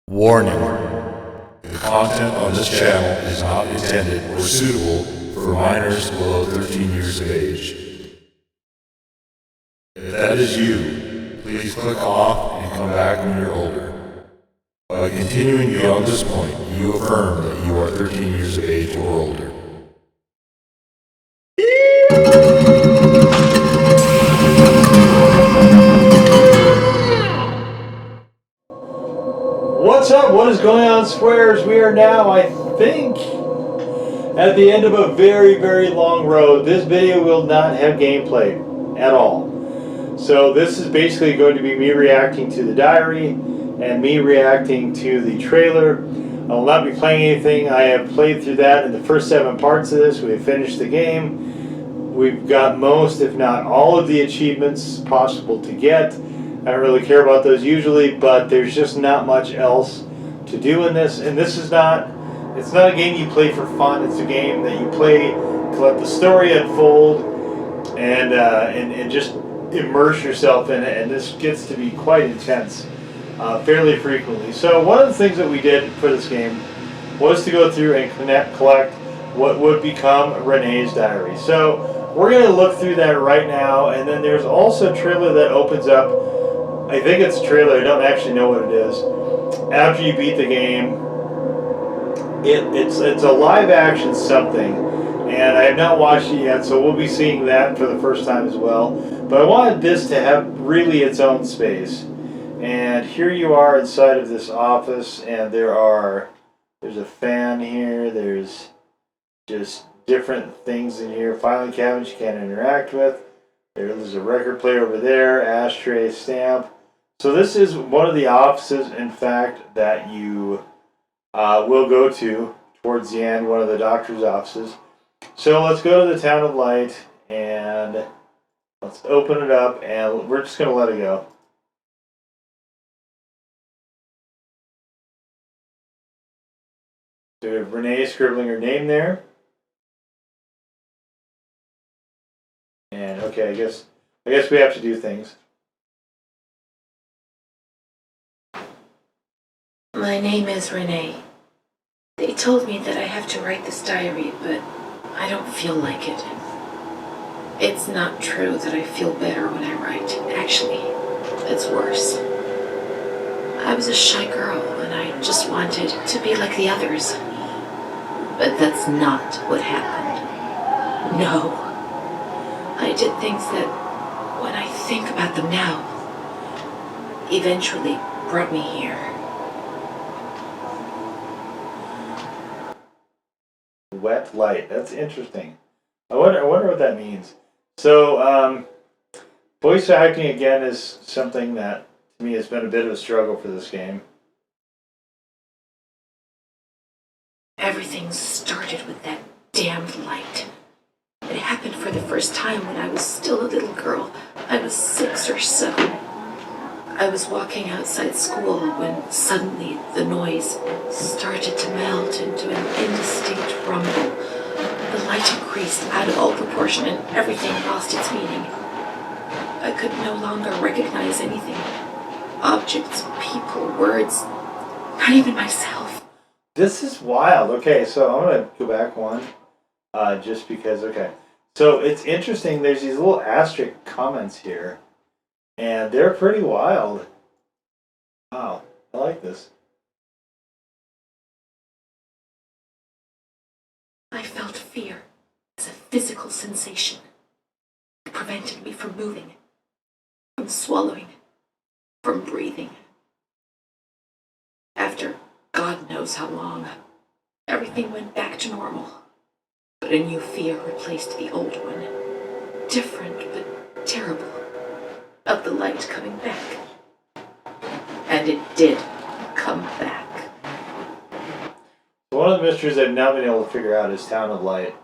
Warning. The content on this channel is not intended or suitable for minors below 13 years of age. If that is you, please click off and come back when you're older. By continuing beyond this point, you affirm that you are 13 years of age or older. What's up? What is going on, Squares? We are now, I think, at the end of a very, very long road. This video will not have gameplay at all. So this is basically going to be me reacting to the diary and me reacting to the trailer. I will not be playing anything. I have played through that in the first 7 parts of this. We have finished the game. We've got most, if not all, of the achievements possible to get. I don't really care about those usually, but there's just not much else to do in this. And this is not, it's not a game you play for fun. It's a game that you play to let the story unfold and just immerse yourself in it. And this gets to be quite intense fairly frequently. So one of the things that we did for this game was to go through and collect what would become Renee's diary. So we're going to look through that right now. And then there's also a trailer that opens up. I think it's a trailer, I don't actually know what it is. After you beat the game, it's a live action something, and I have not watched it yet, so we'll be seeing that for the first time as well. But I wanted this to have really its own space. And here you are inside of this office, and there's a fan here, there's just different things in here, filing cabinets you can't interact with. There's a record player over there, ashtray, stamp. So this is one of the offices, in fact, that you will go to towards the end, one of the doctor's offices. So let's go to the Town of Light, and let's open it up, and we're just going to let it go. So we have Renee scribbling her name there. And okay, I guess we have to do things. My name is Renee. They told me that I have to write this diary, but I don't feel like it. It's not true that I feel better when I write. Actually, it's worse. I was a shy girl, and I just wanted to be like the others. But that's not what happened. No. I did things that, when I think about them now, eventually brought me here. Wet light. That's interesting. I wonder what that means. So, voice acting again is something that to me has been a bit of a struggle for this game. Everything started with that damned light. It happened for the first time when I was still a little girl. I was 6 or so. I was walking outside school when suddenly the noise started to melt into an indistinct rumble. The light increased out of all proportion and everything lost its meaning. I could no longer recognize anything. Objects, people, words, not even myself. This is wild. Okay, so I'm going to go back one. Just because, okay. So it's interesting, there's these little asterisk comments here. And they're pretty wild. Wow, I like this. I felt fear as a physical sensation. It prevented me from moving, from swallowing, from breathing. After God knows how long, everything went back to normal. But a new fear replaced the old one. Different, but terrible. Of the light coming back. And it did come back. One of the mysteries I've now been able to figure out is Town of Light.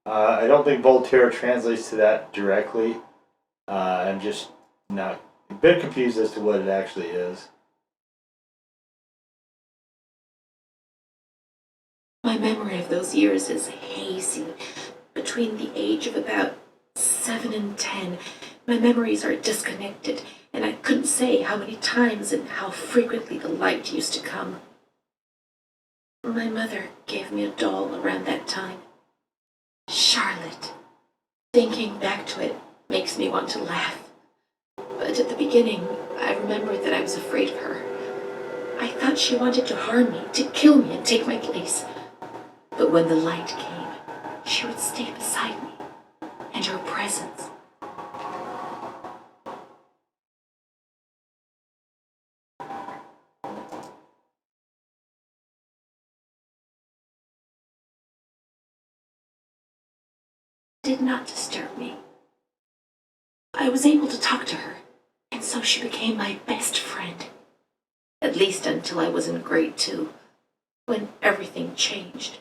I don't think Volterra translates to that directly. I'm just not a bit confused as to what it actually is. My memory of those years is hazy. Between the age of about 7 and 10, My memories are disconnected, and I couldn't say how many times and how frequently the light used to come. My mother gave me a doll around that time. Charlotte. Thinking back to it makes me want to laugh. But at the beginning, I remembered that I was afraid of her. I thought she wanted to harm me, to kill me and take my place. But when the light came, she would stay beside me, and her presence. Did not disturb me. I was able to talk to her, and so she became my best friend. At least until I was in grade 2, when everything changed.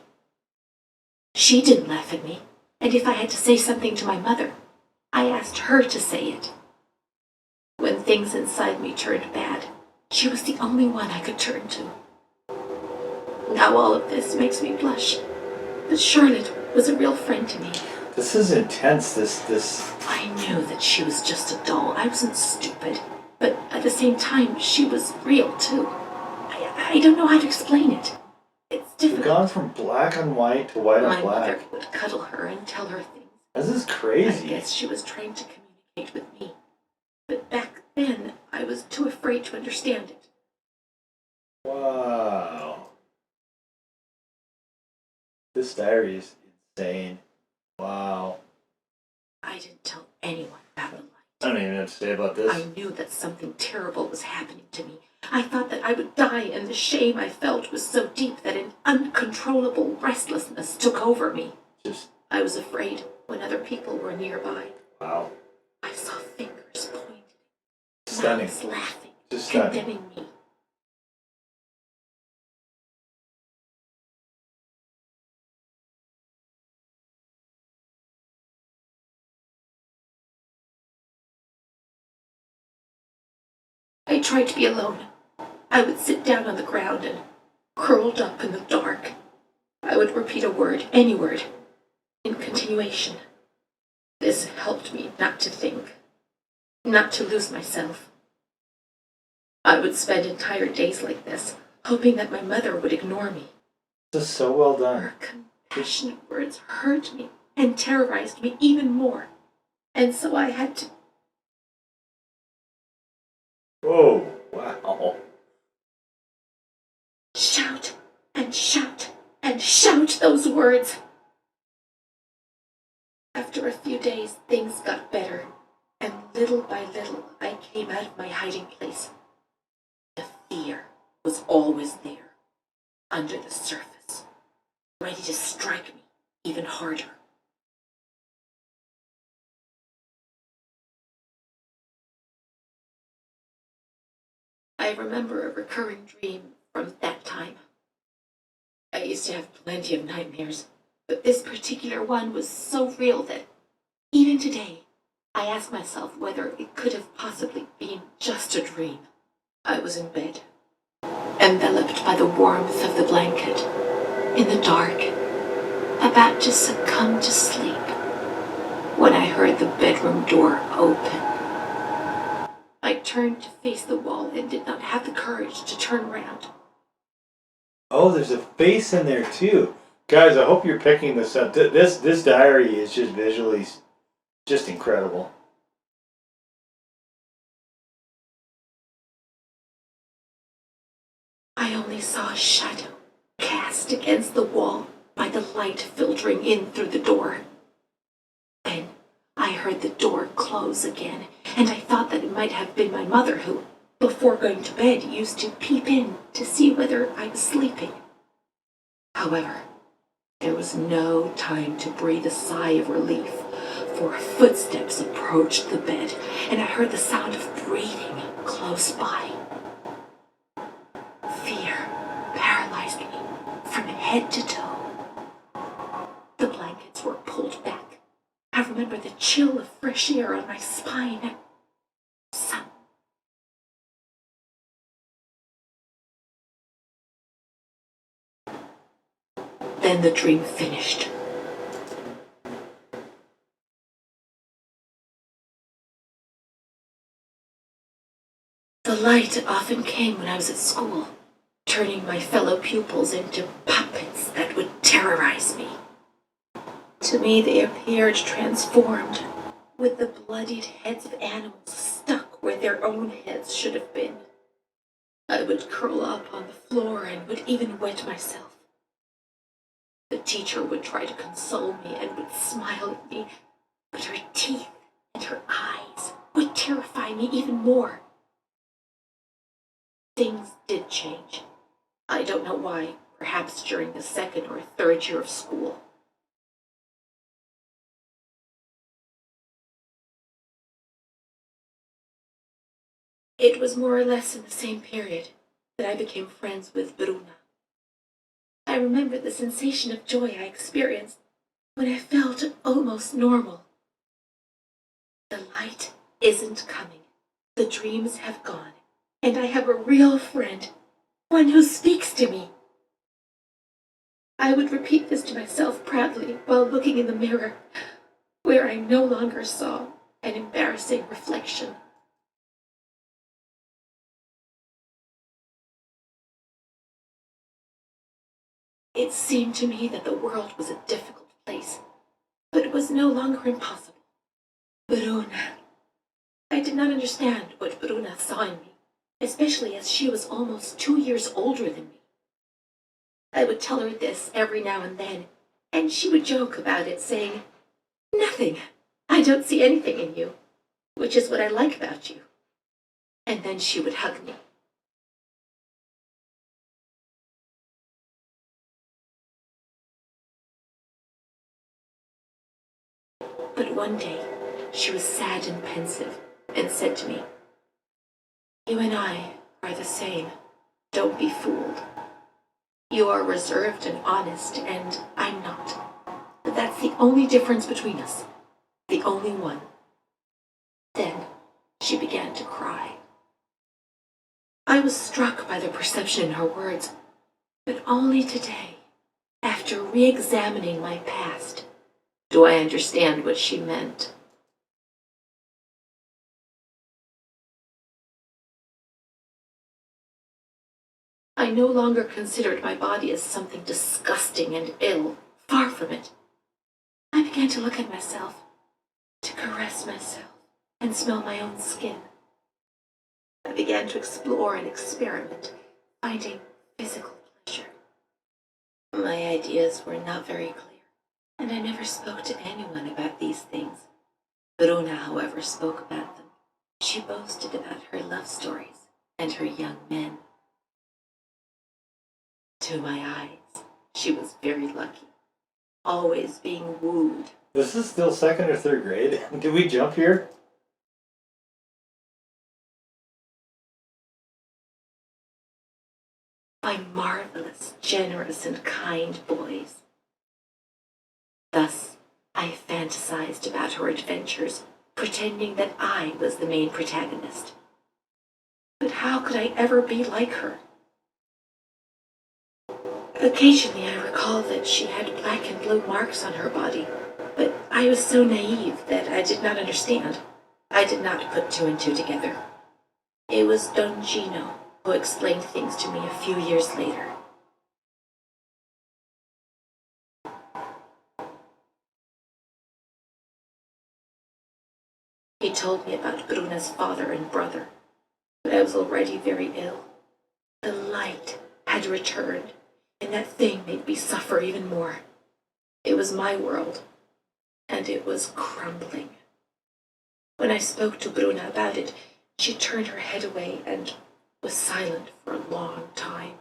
She didn't laugh at me, and if I had to say something to my mother, I asked her to say it. When things inside me turned bad, she was the only one I could turn to. Now all of this makes me blush, but Charlotte was a real friend to me. This is intense, this... I knew that she was just a doll. I wasn't stupid. But at the same time, she was real, too. I don't know how to explain it. It's difficult. We've gone from black on white to white on My black. mother would cuddle her and tell her things. This is crazy. I guess she was trying to communicate with me. But back then, I was too afraid to understand it. Wow. This diary is insane. Wow. I didn't tell anyone about the light. I don't even know what to say about this. I knew that something terrible was happening to me. I thought that I would die, and the shame I felt was so deep that an uncontrollable restlessness took over me. I was afraid when other people were nearby. Wow. I saw fingers pointing, Stunning. mouths laughing, Just stunning. condemning me. I tried to be alone. I would sit down on the ground and, curled up in the dark, I would repeat a word, any word, in continuation. This helped me not to think, not to lose myself. I would spend entire days like this, hoping that my mother would ignore me. This is so well done. Her compassionate words hurt me and terrorized me even more. And so I had to... Whoa, wow. shout and shout and shout those words. After a few days, things got better, and little by little, I came out of my hiding place. The fear was always there, under the surface, ready to strike me even harder. I remember a recurring dream from that time. I used to have plenty of nightmares, but this particular one was so real that even today, I ask myself whether it could have possibly been just a dream. I was in bed, enveloped by the warmth of the blanket, in the dark, about to succumb to sleep, when I heard the bedroom door open. I turned to face the wall and did not have the courage to turn around. Oh, there's a face in there too. Guys, I hope you're picking this up. This diary is just visually just incredible. I only saw a shadow cast against the wall by the light filtering in through the door. Then I heard the door close again, and I thought that it might have been my mother who, before going to bed, used to peep in to see whether I was sleeping. However, there was no time to breathe a sigh of relief, for footsteps approached the bed, and I heard the sound of breathing close by. Fear paralyzed me from head to toe. The blankets were pulled back. I remember the chill of fresh air on my spine. Then the dream finished. light often came when I was at school, turning my fellow pupils into puppets that would terrorize me. To me, they appeared transformed, with the bloodied heads of animals stuck where their own heads should have been. I would curl up on the floor and would even wet myself. The teacher would try to console me and would smile at me, but her teeth and her eyes would terrify me even more. Things did change. I don't know why, perhaps during the second or third year of school. It was more or less in the same period that I became friends with Bruna. I remember the sensation of joy I experienced when I felt almost normal. The light isn't coming. The dreams have gone, and I have a real friend, one who speaks to me. I would repeat this to myself proudly while looking in the mirror, where I no longer saw an embarrassing reflection. It seemed to me that the world was a difficult place, but it was no longer impossible. Bruna. I did not understand what Bruna saw in me, especially as she was almost 2 years older than me. I would tell her this every now and then, and she would joke about it, saying, "Nothing. I don't see anything in you, which is what I like about you." And then she would hug me. But one day, she was sad and pensive, and said to me, "You and I are the same. Don't be fooled. You are reserved and honest, and I'm not. But that's the only difference between us. The only one." Then she began to cry. I was struck by the perception in her words, but only today, after re-examining my past, do I understand what she meant. I no longer considered my body as something disgusting and ill. Far from it. I began to look at myself, to caress myself, and smell my own skin. I began to explore and experiment, finding physical pleasure. My ideas were not very clear, and I never spoke to anyone about these things. Bruna, however, spoke about them. She boasted about her love stories and her young men. To my eyes, she was very lucky, always being wooed. This is still second or third grade. Did we jump here? By marvelous, generous, and kind boys. Thus, I fantasized about her adventures, pretending that I was the main protagonist. But how could I ever be like her? Occasionally I recall that she had black and blue marks on her body, but I was so naive that I did not understand. I did not put two and two together. It was Don Gino who explained things to me a few years later. He told me about Bruna's father and brother, but I was already very ill. The light had returned, and that thing made me suffer even more. It was my world, and it was crumbling. When I spoke to Bruna about it, she turned her head away and was silent for a long time.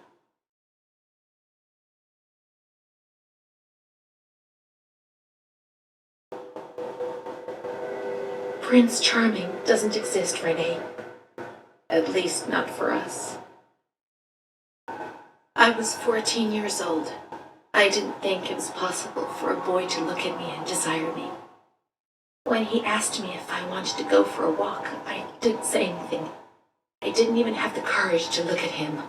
Prince Charming doesn't exist, Renee. At least not for us. I was 14 years old. I didn't think it was possible for a boy to look at me and desire me. When he asked me if I wanted to go for a walk, I didn't say anything. I didn't even have the courage to look at him.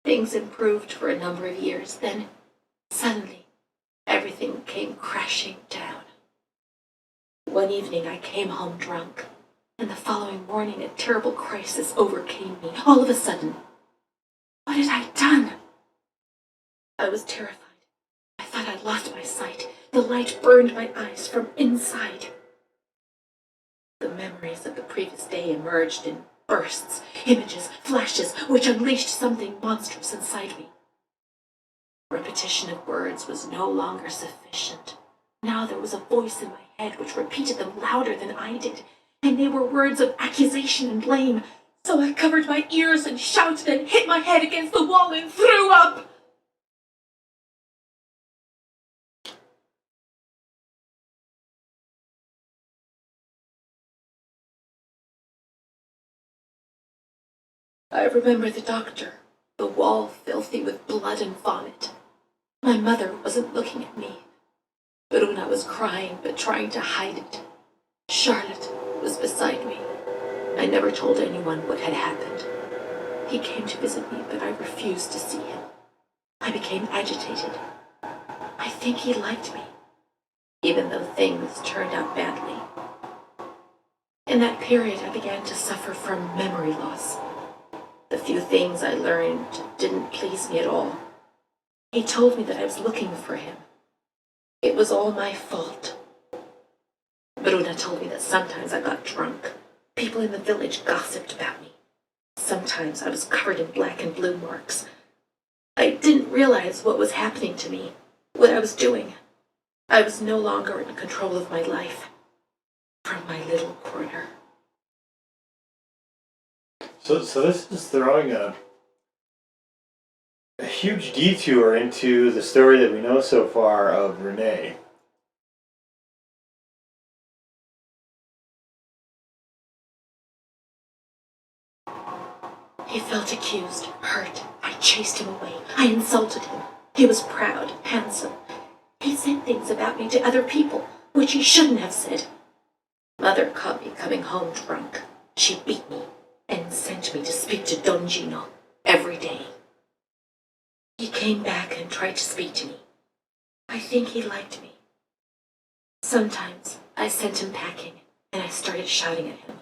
Things improved for a number of years. Then, suddenly, everything came One evening I came home drunk, and the following morning a terrible crisis overcame me, all of a sudden. What had I done? I was terrified. I thought I'd lost my sight. The light burned my eyes from inside. The memories of the previous day emerged in bursts, images, flashes, which unleashed something monstrous inside me. Repetition of words was no longer sufficient. Now there was a voice in my head which repeated them louder than I did, and they were words of accusation and blame. So I covered my ears and shouted and hit my head against the wall and threw up. I remember the doctor, the wall filthy with blood and vomit. My mother wasn't looking at me. Bruna was crying but trying to hide it. Charlotte was beside me. I never told anyone what had happened. He came to visit me, but I refused to see him. I became agitated. I think he liked me, even though things turned out badly. In that period, I began to suffer from memory loss. The few things I learned didn't please me at all. He told me that I was looking for him. It was all my fault. Bruna told me that sometimes I got drunk. People in the village gossiped about me. Sometimes I was covered in black and blue marks. I didn't realize what was happening to me, what I was doing. I was no longer in control of my life. From my little corner. So this is throwing a huge detour into the story that we know so far of Renee. He felt accused, hurt. I chased him away. I insulted him. He was proud, handsome. He said things about me to other people, which he shouldn't have said. Mother caught me coming home drunk. She beat me and sent me to speak to Don Gino every day. He came back and tried to speak to me. I think he liked me. Sometimes I sent him packing and I started shouting at him.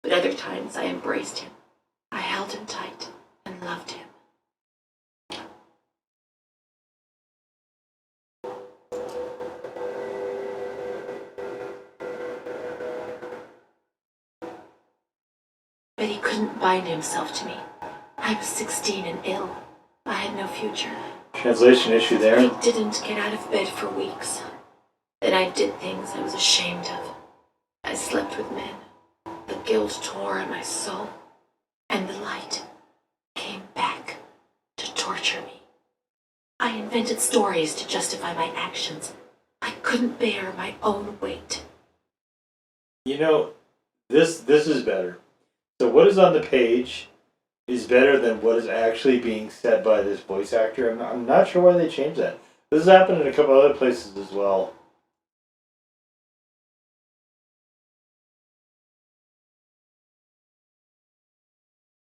But other times I embraced him. I held him tight and loved him. But he couldn't bind himself to me. I was 16 and ill. I had no future. Translation issue there. I didn't get out of bed for weeks. Then I did things I was ashamed of. I slept with men. The guilt tore at my soul. And the light came back to torture me. I invented stories to justify my actions. I couldn't bear my own weight. You know, this is better. So what is on the page is better than what is actually being said by this voice actor. I'm not sure why they changed that. This has happened in a couple other places as well.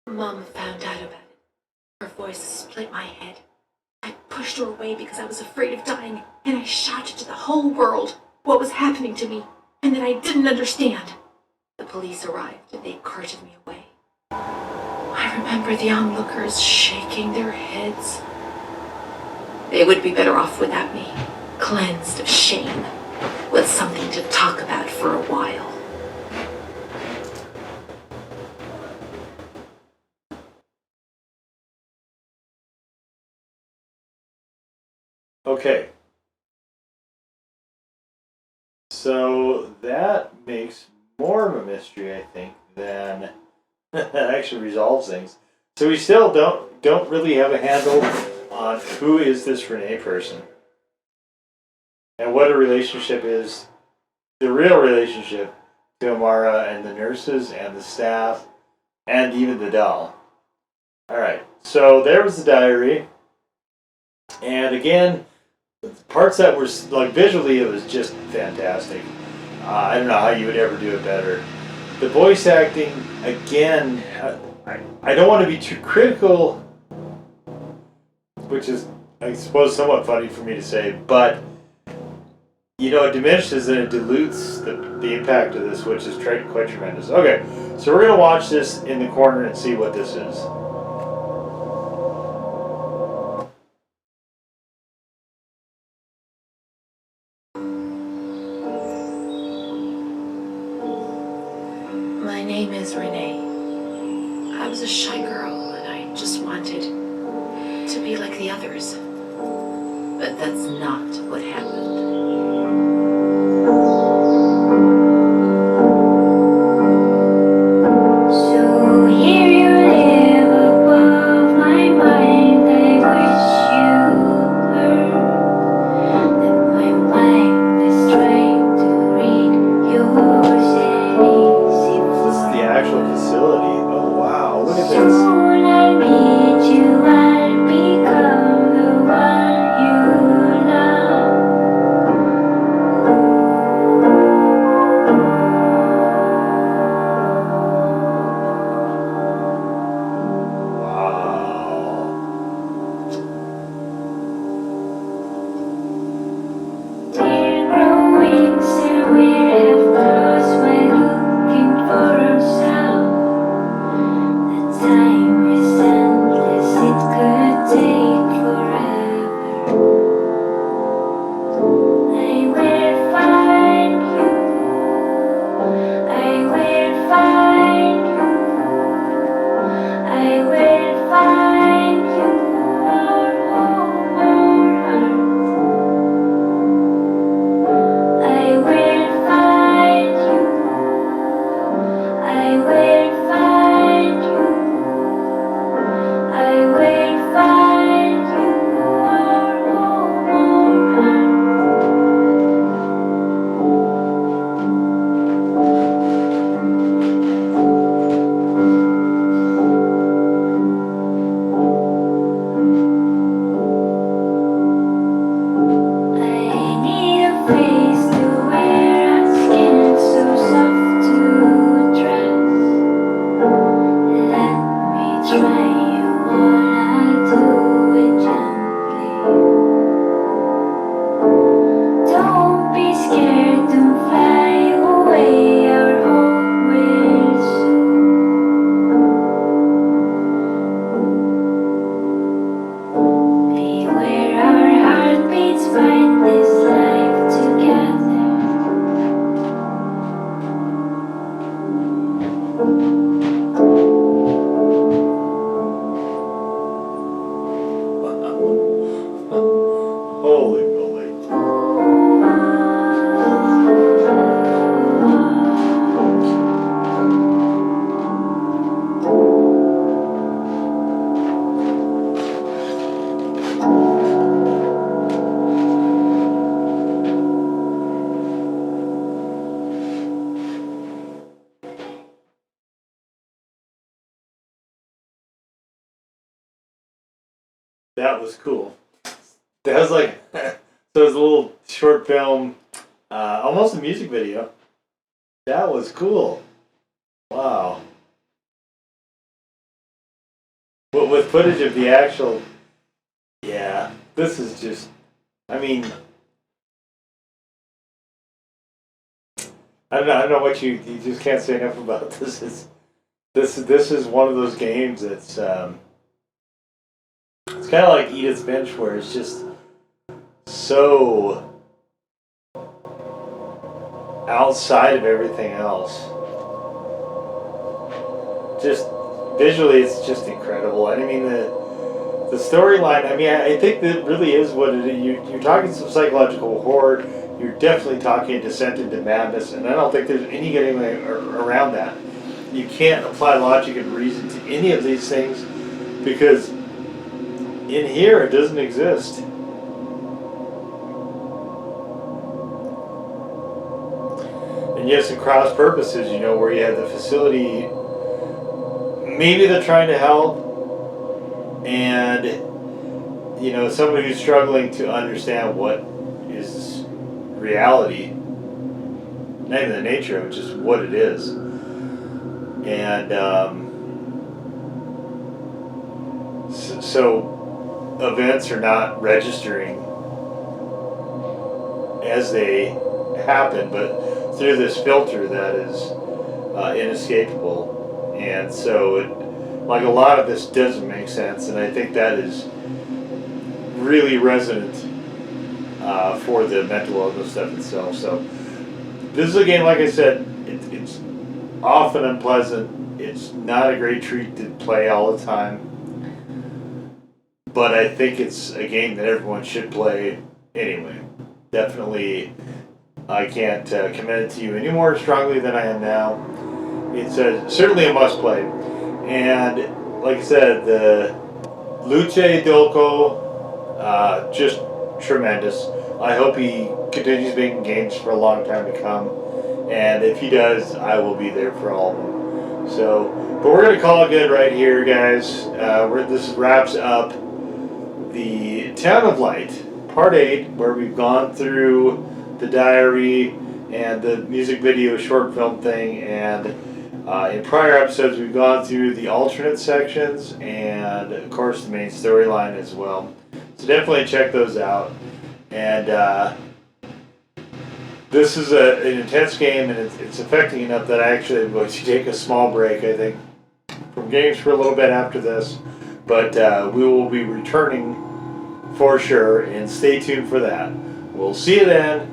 Mom found out about it. Her voice split my head. I pushed her away because I was afraid of dying, and I shouted to the whole world what was happening to me, and that I didn't understand. The police arrived, and they carted me away. I remember the onlookers shaking their heads. They would be better off without me, cleansed of shame, with something to talk about for a while. Okay. So that makes more of a mystery, I think, than that actually resolves things. So we still don't really have a handle on who is this Renee person and what a relationship is, the real relationship to Amara and the nurses and the staff and even the doll. All right, so there was the diary, and again, parts that were like visually, it was just fantastic. I don't know how you would ever do it better. The voice acting, again, I don't want to be too critical, which is, I suppose, somewhat funny for me to say, but you know, it diminishes and it dilutes the impact of this, which is quite tremendous. Okay, so we're gonna watch this in the corner and see what this is. My name is Renee. I was a shy girl and I just wanted to be like the others. But that's not what happened. So here you live above my mind. I wish you heard that my mind is trying to read yours and easy. This is the actual facility. Oh wow, look at this. Soon I'll meet you and become the one you love. Wow. We're growing so we have lost while looking for ourselves. The time is endless, it could take forever. I will find you, I will find you, I will find you, our home, our heart. I will find you, I will find you, I will find you, our home, our heart. I need a face to wear, a skin so soft to trust. Let me try you on, I'll do it gently. Don't be scared, don't fly away, our home will soon be where our heartbeats find this life together. Holy moly. That was cool. That was like, so it was a little short film, almost a music video. That was cool. Wow. But with footage of the actual, yeah, this is just, I mean, I don't know what you just can't say enough about this. This is one of those games that's, it's kind of like Edith's Bench where it's just so outside of everything else. Just visually, it's just incredible. And I mean, the storyline, I mean, I think that really is what it is. You're talking some psychological horror. You're definitely talking descent into madness. And I don't think there's any getting around that. You can't apply logic and reason to any of these things because in here it doesn't exist. And yes, at cross purposes, you know, where you have the facility, maybe they're trying to help, and, you know, someone who's struggling to understand what is reality, not even the nature of it, just what it is. And so events are not registering, as they happen, but through this filter that is inescapable. And so, like a lot of this doesn't make sense, and I think that is really resonant for the mental illness stuff itself. So, this is a game, like I said, it's often unpleasant. It's not a great treat to play all the time, but I think it's a game that everyone should play anyway. Definitely, I can't commend it to you any more strongly than I am now. It's certainly a must play. And like I said, the Luce Dolko, just tremendous. I hope he continues making games for a long time to come. And if he does, I will be there for all of them. So, but we're going to call it good right here, guys. This wraps up the Town of Light, Part 8, where we've gone through the diary and the music video short film thing. And in prior episodes, we've gone through the alternate sections and, of course, the main storyline as well. So definitely check those out. And this is an intense game, and it's affecting enough that I actually am going to take a small break, I think, from games for a little bit after this. But we will be returning for sure, and stay tuned for that. We'll see you then.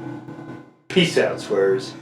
Peace out, swears.